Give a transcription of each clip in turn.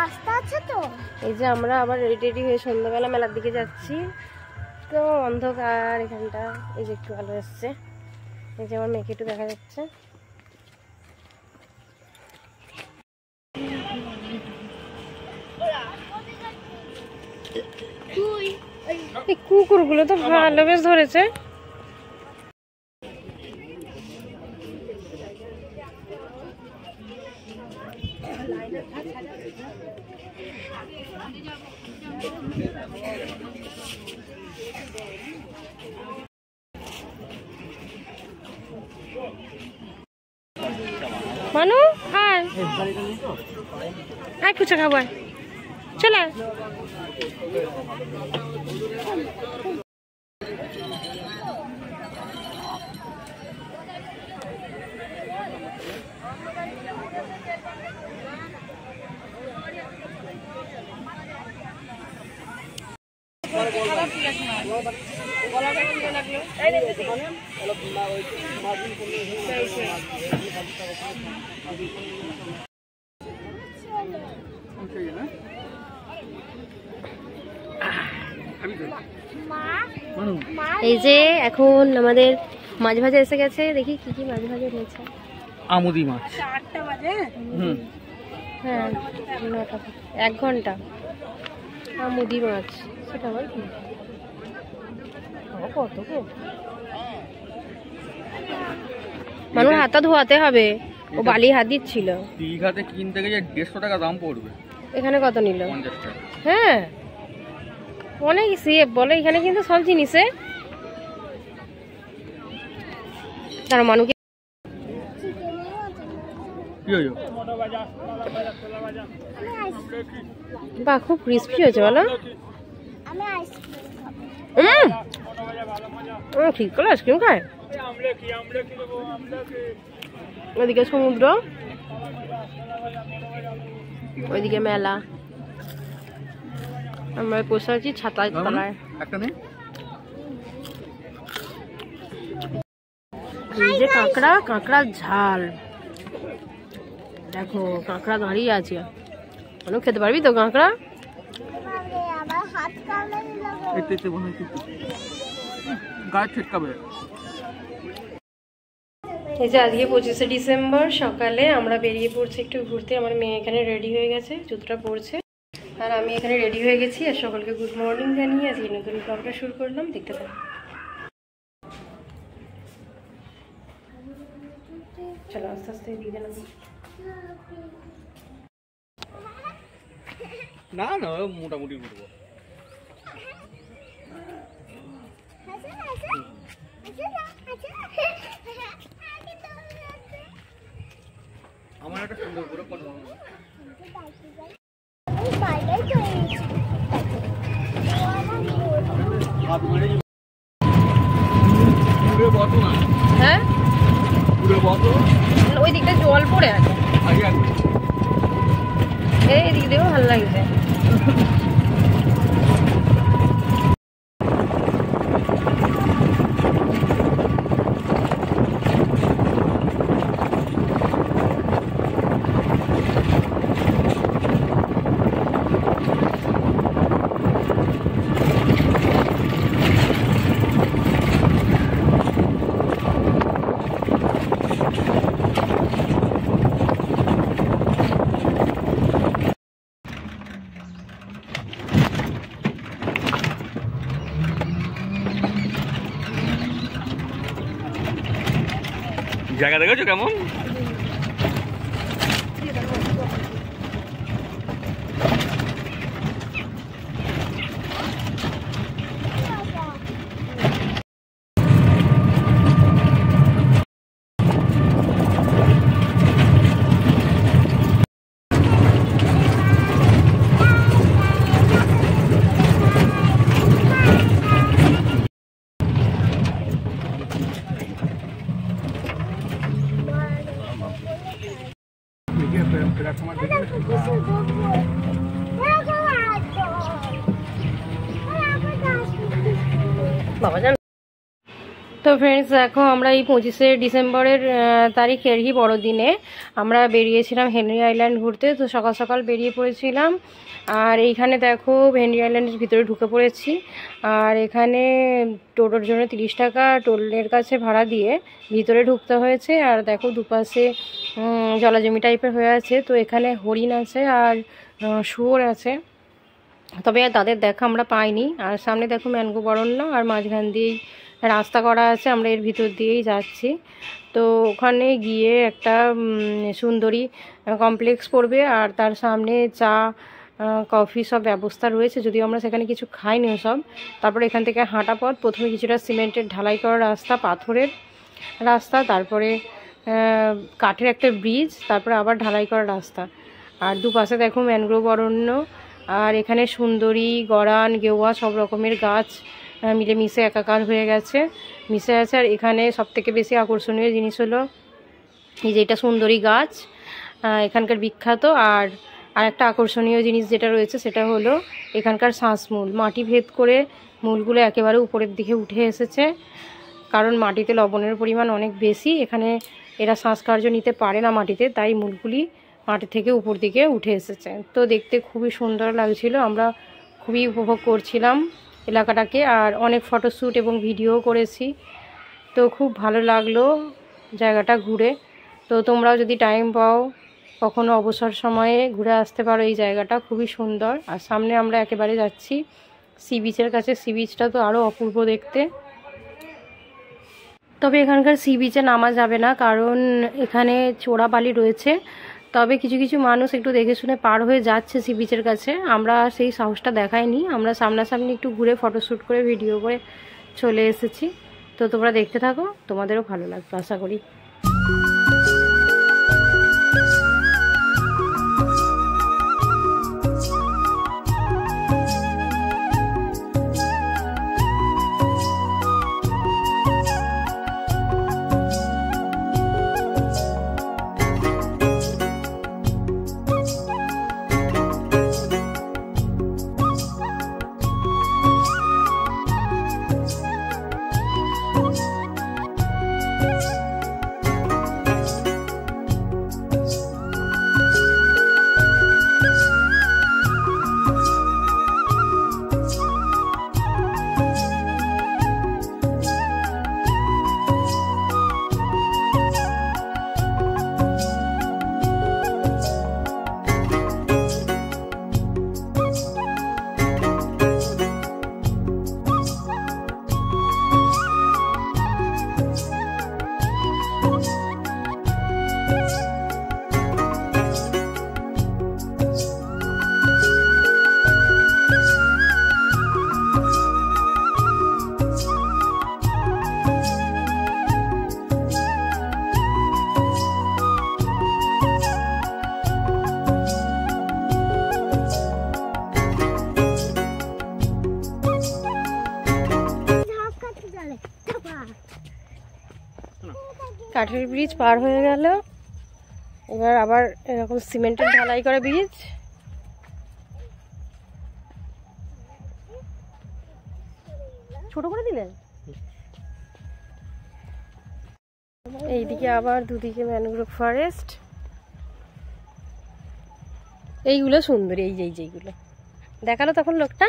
রাস্তা আছে তো। এই যে আমরা আবার রেডি হয়ে সন্ধ্যাবেলা মেলার দিকে যাচ্ছি। তো অন্ধকার এখানটা, এই যে একটু আলো এসছে, এই যে আমার মেয়েকে একটু দেখা যাচ্ছে। এই কুকুরগুলো তো ভালো বেশ ধরেছে। মানু আয় আয়, ফুচকা খাবো, চলে। এই যে এখন আমাদের মাছ ভাজা এসে গেছে, দেখি কি কি মাছ ভাজা রয়েছে। আমুদি মাছ 8টা বাজে। হ্যাঁ 1 ঘন্টা আমুদি মাছ, সেটা আবার কি কত গো। মানুষ হাতটা ধোয়াতে হবে, ও বালি হাত দিচ্ছিল। দীঘাতে কিনতে গেলে 150 টাকা দাম পড়বে, এখানে কত নিল? 50 টাকা। হ্যাঁ অনেক সেফ বলে এখানে কিন্তু সব জিনিসে। তার মানুষকে বা খুব ক্রিস্পি হয়েছে বলো। ঠিক করে আইসক্রিম খায়। ওইদিকে সমুদ্র, ওইদিকে মেলা, আমরা বসে আছি ছাতার তলায়। এই যে কাঁকড়া, কাঁকড়ার ঝাল দেখো, কাঁকড়া দাঁড়িয়ে আছে। মানুষ খেতে পারবি তো কাঁকড়া? এই যে আজকে 25শে ডিসেম্বর সকালে আমরা বেরিয়ে পড়ছি একটু ঘুরতে। আমার মেয়ে এখানে রেডি হয়ে গেছে, জুতোটা পরছে, আর আমি এখানে রেডি হয়ে গেছি। আর সকলকে গুড মর্নিং জানিয়ে আজকে নতুন ব্লগটা শুরু করলাম, দেখতে থাকুন। চলো আস্তে আস্তে দিয়ে দিলাম। না না মোটামুটি ঘুরবো। আমার একটা সুন্দর করে কথা হ্যাঁ ওই দিকটা জল পড়ে আছে, এই দিক দিয়েও ভালো লাগছে। জায়গা দেখেছো কেমন? বাবা জান তো ফ্রেন্ডস দেখো, আমরা এই 25শে ডিসেম্বরের তারিখের কি বড়দিনে আমরা বেরিয়েছিলাম হেনরি আইল্যান্ড ঘুরতে। তো সকাল সকাল বেরিয়ে পড়েছিলাম। আর এইখানে দেখো হেনরি আইল্যান্ডের ভিতরে ঢুকে পড়েছি। আর এখানে টোটোর জন্য 30 টাকা টোলের কাছে ভাড়া দিয়ে ভিতরে ঢুকতে হয়েছে। আর দেখো দুপাশে জলাজমি টাইপের হয়ে আছে। তো এখানে হরিণ আছে আর শুয়োর আছে, তবে তাদের দেখা আমরা পাইনি। আর সামনে দেখো ম্যানগ্রো অরণ্য, আর মাঝখান দিয়েই রাস্তা করা আছে, আমরা এর ভিতর দিয়েই যাচ্ছি। তো ওখানে গিয়ে একটা সুন্দরী কমপ্লেক্স পড়বে, আর তার সামনে চা কফি সব ব্যবস্থা রয়েছে, যদিও আমরা সেখানে কিছু খাইনি সব। তারপরে এখান থেকে হাঁটা পথ, প্রথমে কিছুটা সিমেন্টের ঢালাই করা রাস্তা, পাথরের রাস্তা, তারপরে কাঠের একটা ব্রিজ, তারপরে আবার ঢালাই করা রাস্তা। আর দুপাশে দেখো ম্যানগ্রোভ অরণ্য, আর এখানে সুন্দরী, গরান, গেওয়া সব রকমের গাছ মিলেমিশে একাকার হয়ে গেছে, মিশে আছে। আর এখানে সবথেকে বেশি আকর্ষণীয় জিনিস হলো এই যে এটা সুন্দরী গাছ, এখানকার বিখ্যাত। আর একটা আকর্ষণীয় জিনিস যেটা রয়েছে সেটা হলো এখানকার শ্বাসমূল, মাটি ভেদ করে মূলগুলো একেবারে উপরের দিকে উঠে এসেছে, কারণ মাটিতে লবণের পরিমাণ অনেক বেশি। এখানে এরা শ্বাসকার্য নিতে পারে না মাটিতে, তাই মূলগুলি মাটি থেকে উপর দিকে উঠে এসেছে। তো দেখতে খুবই সুন্দর লাগছিল, আমরা খুবই উপভোগ করছিলাম এলাকাটাকে, আর অনেক ফটোশ্যুট এবং ভিডিও করেছি। তো খুব ভালো লাগলো জায়গাটা ঘুরে। তো তোমরাও যদি টাইম পাও কখনো অবসর সময়ে ঘুরে আসতে পারো, এই জায়গাটা খুবই সুন্দর। আর সামনে আমরা একেবারে যাচ্ছি সি বিচের কাছে। সি বিচটা তো আরও অপূর্ব দেখতে, তবে এখানকার সি বিচে নামা যাবে না, কারণ এখানে চোরাবালি রয়েছে। তবে কিছু কিছু মানুষ একটু দেখে শুনে পার হয়ে যাচ্ছে সি বিচের কাছে, আমরা সেই সাহসটা দেখাইনি। আমরা সামনাসামনি একটু ঘুরে ফটোশ্যুট করে ভিডিও করে চলে এসেছি। তো তোমরা দেখতে থাকো, তোমাদেরও ভালো লাগবে আশা করি। কাঠের ব্রিজ পার হয়ে গেল, এবার আবার এরকম সিমেন্টের ঢালাই করা ব্রিজ। ছোট করে দিলেন। এইদিকে আবার দুদিকে ম্যানগ্রোভ ফরেস্ট, এইগুলো সুন্দরী। এই যেইগুলো দেখালো তখন লোকটা,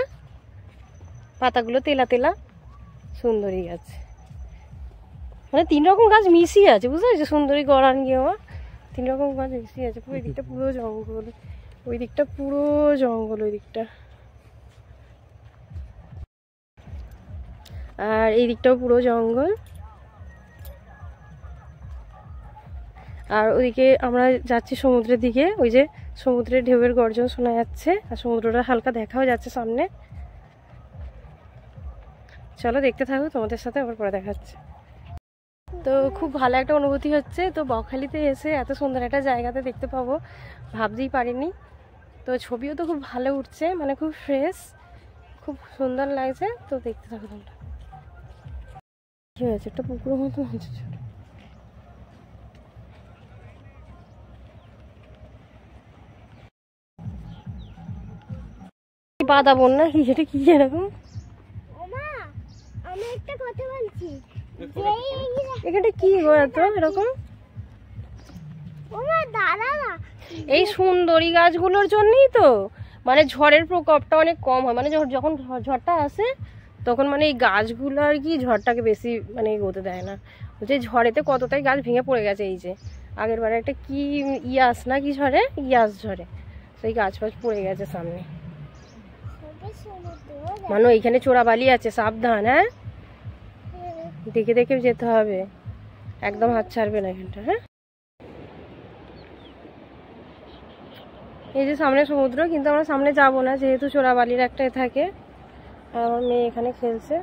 পাতাগুলো তেলা তেলা, সুন্দরী গাছ। মানে 3 রকম গাছ মিশিয়ে আছে, বুঝতে পারছো? সুন্দরী, গরান, গেওয়া, 3 রকম গাছ মিশিয়ে আছে। ওই দিকটা পুরো জঙ্গল, ওই দিকটা পুরো জঙ্গল, ওই দিকটা। আর এই দিকটাও পুরো জঙ্গল। আর ওদিকে আমরা যাচ্ছি সমুদ্রের দিকে, ওই যে সমুদ্রের ঢেউয়ের গর্জন শোনা যাচ্ছে, আর সমুদ্রটা হালকা দেখাও যাচ্ছে সামনে। চলো দেখতে থাকো, তোমাদের সাথে আবার পরে দেখাচ্ছে। তো খুব ভালো একটা অনুভূতি হচ্ছে। তো বকখালিতে এসে এত সুন্দর একটা জায়গাতে দেখতে পাবো ভাবতেই পারিনি। তো ছবিও তো খুব ভালো উঠছে, মানে খুব ফ্রেশ, খুব সুন্দর লাগছে। তো দেখতে থাকো তোমরা। কি হয়েছে, একটা পুকুরের মতো হচ্ছে, বাদা বন্যা কি, এটা কি এরকম? আমি একটা কথা বলছি, এখানটা কি গো এত এরকম? এই সুন্দরী গাছগুলোর জন্যই তো মানে ঝড়ের প্রকোপটা অনেক কম হয়, মানে যখন ঝড়টা আসে তখন মানে এই গাছগুলো আর কি ঝড়টাকে বেশি মানে এগোতে দেয় না। যে ঝড়েতে কতটাই গাছ ভেঙে পড়ে গেছে, এই যে আগের বারে একটা কি ইয়াস না কি ঝড়ে, ইয়াস ঝড়ে সেই গাছ ফাছ পড়ে গেছে সামনে। মানে এইখানে চোরাবালি আছে, সাবধান। হ্যাঁ, দেখে দেখে যেতে হবে, একদম হাত ছাড়বে না এখানটা। হ্যাঁ, এই যে সামনে সমুদ্র, কিন্তু আমরা সামনে যাব না যেহেতু চোরাবালির একটা থাকে। আর আমার মেয়ে এখানে খেলছে।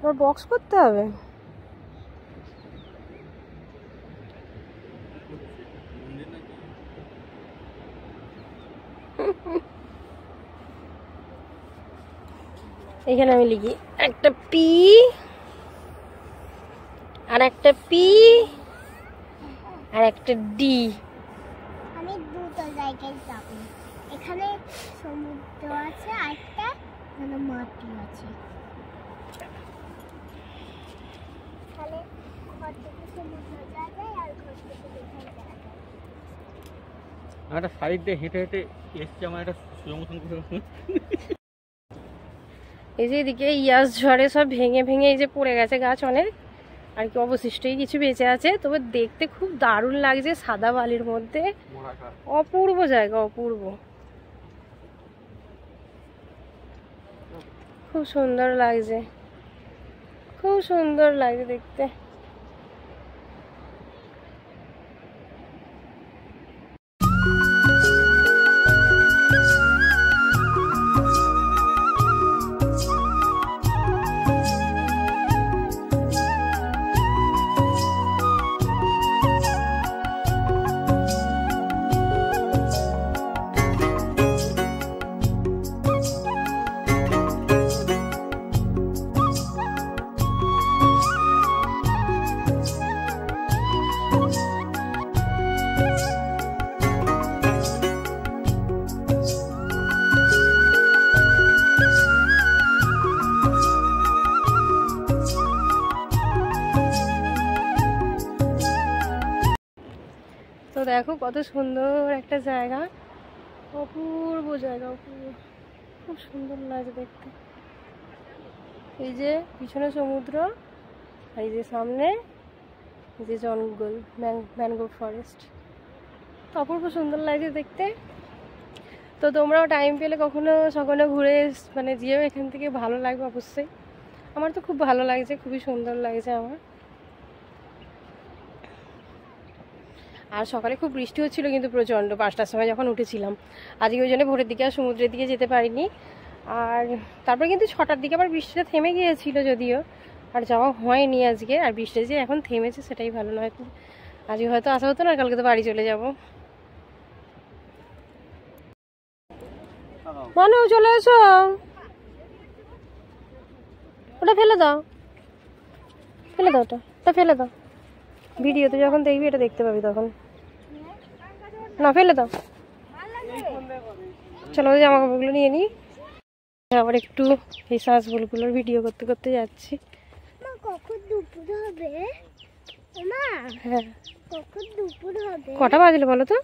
ওর বক্স করতে হবে। এখানে আমি লিখি একটা পি আর একটা পি আর একটা ডি। আমি দুটো জায়গায় যাব, এখানে সমুদ্র আছে আর একটা মাটি আছে। তাহলে ঘর থেকে সমুদ্র যাওয়া যায় আর ঘর থেকে এখানে যাওয়া যায়। একটা সাইড দিয়ে হেঁটে হেঁটে এসছে আমার একটা সুযোগ করে। এই যে এদিকে ইয়াস ঝড়ে সব ভেঙে ভেঙে এই যে পড়ে গেছে গাছ অনেক, আর কি অবশিষ্টই কিছু বেঁচে আছে। তবে দেখতে খুব দারুণ লাগছে সাদা বালির মধ্যে, অপূর্ব জায়গা, অপূর্ব, খুব সুন্দর লাগছে, খুব সুন্দর লাগছে দেখতে। তো দেখো কত সুন্দর একটা জায়গা, অপূর্ব জায়গা, অপূর্ব, খুব সুন্দর লাগে দেখতে। এই যে পিছনে সমুদ্র, আর এই যে সামনে এই যে জঙ্গল, ম্যানগ্রোভ ফরেস্ট, অপূর্ব সুন্দর লাগে দেখতে। তো তোমরাও টাইম পেলে কখনো সকালে ঘুরে মানে যেও এখান থেকে, ভালো লাগবে অবশ্যই। আমার তো খুব ভালো লাগছে, খুবই সুন্দর লাগছে আমার। আর সকালে খুব বৃষ্টি হচ্ছিল কিন্তু প্রচণ্ড, 5টার সময় যখন উঠেছিলাম। আজকে ওই জন্য ভোরের দিকে আর সমুদ্রের দিকে যেতে পারিনি। আর তারপরে কিন্তু 6টার দিকে আবার বৃষ্টিটা থেমে গিয়েছিল যদিও, আর যাওয়া হয়নি আজকে। আর বৃষ্টি যে এখন থেমেছে সেটাই ভালো, নয় আজকে হয়তো আসা হতো না, কালকে তো বাড়ি চলে যাব। মানু চলে এসো, ওটা ফেলে দাও, ফেলে দাও, ওটা ফেলে দাও। ভিডিওতে যখন দেখবি এটা দেখতে পাবি তখন, না ফেলে দাও। চলো জামা কাপড়গুলো নিয়ে নিই, আবার একটু এই শাঁসগুলোর ভিডিও করতে করতে যাচ্ছি। কখন দুপুর হবে? হ্যাঁ, কখন দুপুর হবে? কটা বাজলে বলো তো?